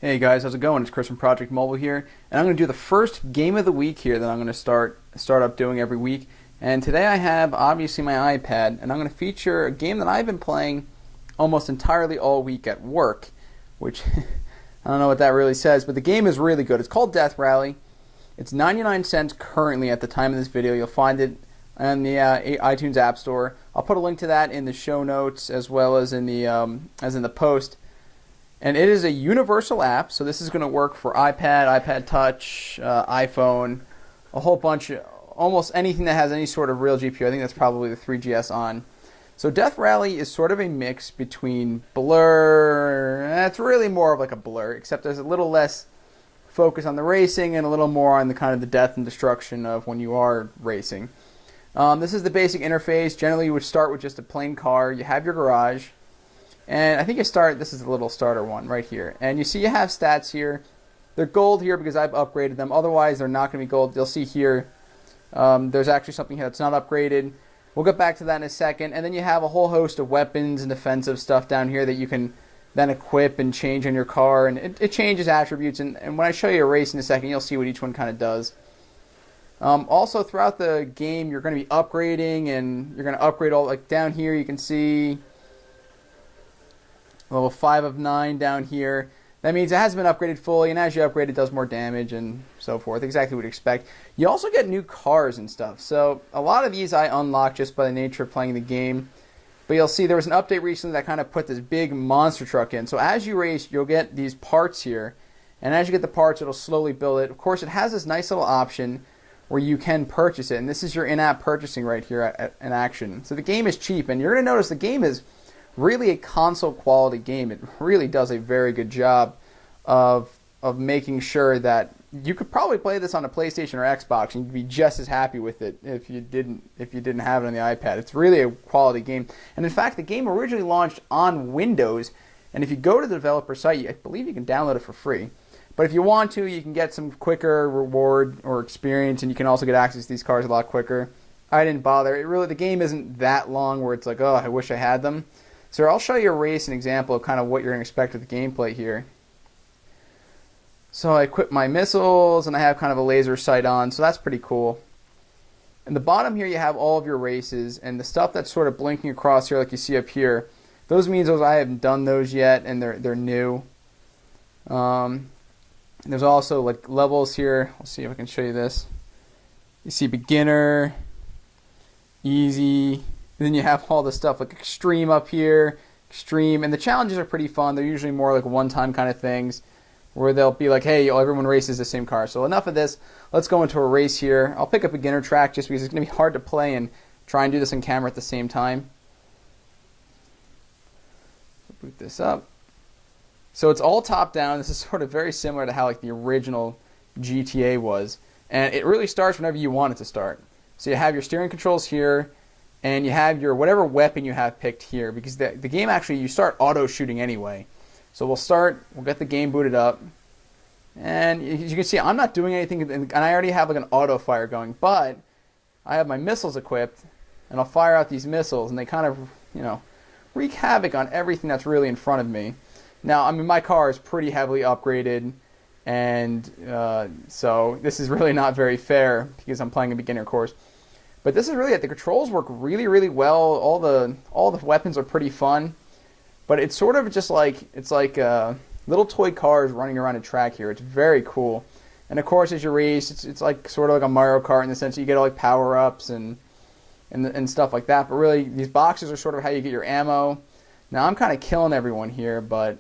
Hey guys, how's it going? It's Chris from Project Mobile here, and I'm going to do the first game of the week here that I'm going to start up doing every week. And today I have obviously my iPad, and I'm going to feature a game that I've been playing almost entirely all week at work, which I don't know what that really says, but the game is really good. It's called Death Rally. It's 99 cents currently at the time of this video. You'll find it on the iTunes App Store. I'll put a link to that in the show notes as well as in the post. And it is a universal app, so this is going to work for iPad, iPad Touch, iPhone, a whole bunch, almost anything that has any sort of real GPU. I think that's probably the 3GS on. So Death Rally is sort of a mix between Blur, it's really more of like a Blur, except there's a little less focus on the racing and a little more on the kind of the death and destruction of when you are racing. This is the basic interface. Generally, you would start with just a plain car. You have your garage. And I think this is a little starter one right here. And you see you have stats here. They're gold here because I've upgraded them. Otherwise, they're not going to be gold. You'll see here, there's actually something here that's not upgraded. We'll get back to that in a second. And then you have a whole host of weapons and defensive stuff down here that you can then equip and change on your car. And it changes attributes. And when I show you a race in a second, you'll see what each one kind of does. Also, throughout the game, you're going to be upgrading. And you're going to upgrade all, like down here, you can see level 5 of 9 down here. That means it hasn't been upgraded fully, and as you upgrade, it does more damage and so forth. Exactly what you'd expect. You also get new cars and stuff. So a lot of these I unlocked just by the nature of playing the game. But you'll see there was an update recently that kind of put this big monster truck in. So as you race, you'll get these parts here. And as you get the parts, it'll slowly build it. Of course, it has this nice little option where you can purchase it. And this is your in-app purchasing right here in action. So the game is cheap. And you're going to notice the game is really a console quality game. It really does a very good job of making sure that you could probably play this on a PlayStation or Xbox and you'd be just as happy with it if you didn't have it on the iPad. It's really a quality game. And in fact, the game originally launched on Windows, and if you go to the developer site, I believe you can download it for free. But if you want to, you can get some quicker reward or experience, and you can also get access to these cars a lot quicker. I didn't bother. The game isn't that long where it's like, oh, I wish I had them. So I'll show you a race, an example of kind of what you're going to expect with the gameplay here. So I equip my missiles, and I have kind of a laser sight on, so that's pretty cool. In the bottom here, you have all of your races, and the stuff that's sort of blinking across here, like you see up here, those means I haven't done those yet, and they're new. There's also like levels here. Let's see if I can show you this. You see beginner, easy. And then you have all the stuff like extreme up here, extreme, and the challenges are pretty fun. They're usually more like one-time kind of things where they'll be like, hey, everyone races the same car. So enough of this. Let's go into a race here. I'll pick a beginner track just because it's going to be hard to play and try and do this on camera at the same time. Boot this up. So it's all top-down. This is sort of very similar to how like the original GTA was. And it really starts whenever you want it to start. So you have your steering controls here, and you have your whatever weapon you have picked here, because the game actually, you start auto shooting anyway. So we'll get the game booted up, and as you can see, I'm not doing anything, and I already have like an auto fire going, but I have my missiles equipped, and I'll fire out these missiles, and they kind of, wreak havoc on everything that's really in front of me. Now, I mean, my car is pretty heavily upgraded, and so this is really not very fair because I'm playing a beginner course. But this is really it. The controls work really, really well. All the weapons are pretty fun. But it's sort of just like, it's like little toy cars running around a track here. It's very cool. And of course, as you race, it's like sort of like a Mario Kart in the sense that you get all like power-ups and stuff like that. But really, these boxes are sort of how you get your ammo. Now, I'm kind of killing everyone here, but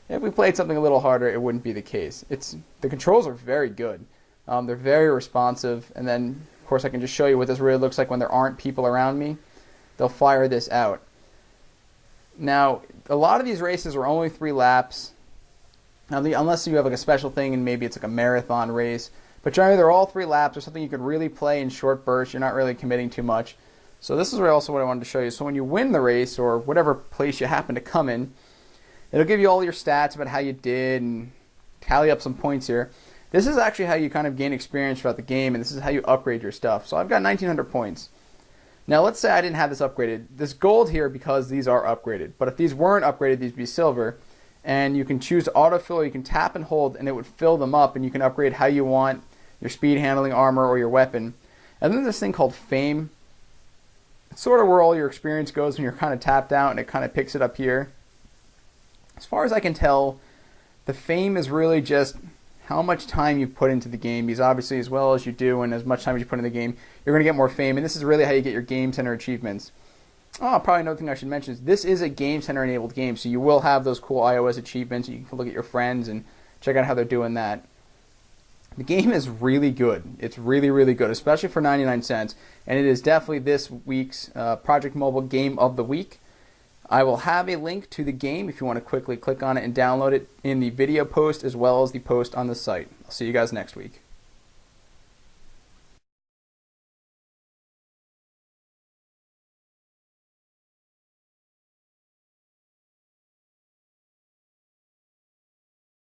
if we played something a little harder, it wouldn't be the case. The controls are very good. They're very responsive, and then of course, I can just show you what this really looks like when there aren't people around me. They'll fire this out. Now, a lot of these races are only 3 laps, unless you have like a special thing and maybe it's like a marathon race. But generally, they're all 3 laps or something you can really play in short bursts. You're not really committing too much. So this is also what I wanted to show you. So when you win the race or whatever place you happen to come in, it'll give you all your stats about how you did and tally up some points here. This is actually how you kind of gain experience throughout the game, and this is how you upgrade your stuff. So I've got 1,900 points. Now let's say I didn't have this upgraded. This gold here because these are upgraded. But if these weren't upgraded, these would be silver. and you can choose autofill. You can tap and hold, and it would fill them up, and you can upgrade how you want your speed, handling, armor, or your weapon. And then this thing called Fame. It's sort of where all your experience goes when you're kind of tapped out, and it kind of picks it up here. As far as I can tell, the Fame is really just how much time you've put into the game, because obviously as well as you do and as much time as you put in the game, you're going to get more fame, and this is really how you get your Game Center achievements. Oh, probably another thing I should mention is this is a Game Center enabled game, so you will have those cool iOS achievements. You can look at your friends and check out how they're doing that. The game is really good. It's really, really good, especially for 99 cents, and it is definitely this week's Project Mobile Game of the Week. I will have a link to the game if you want to quickly click on it and download it in the video post as well as the post on the site. I'll see you guys next week.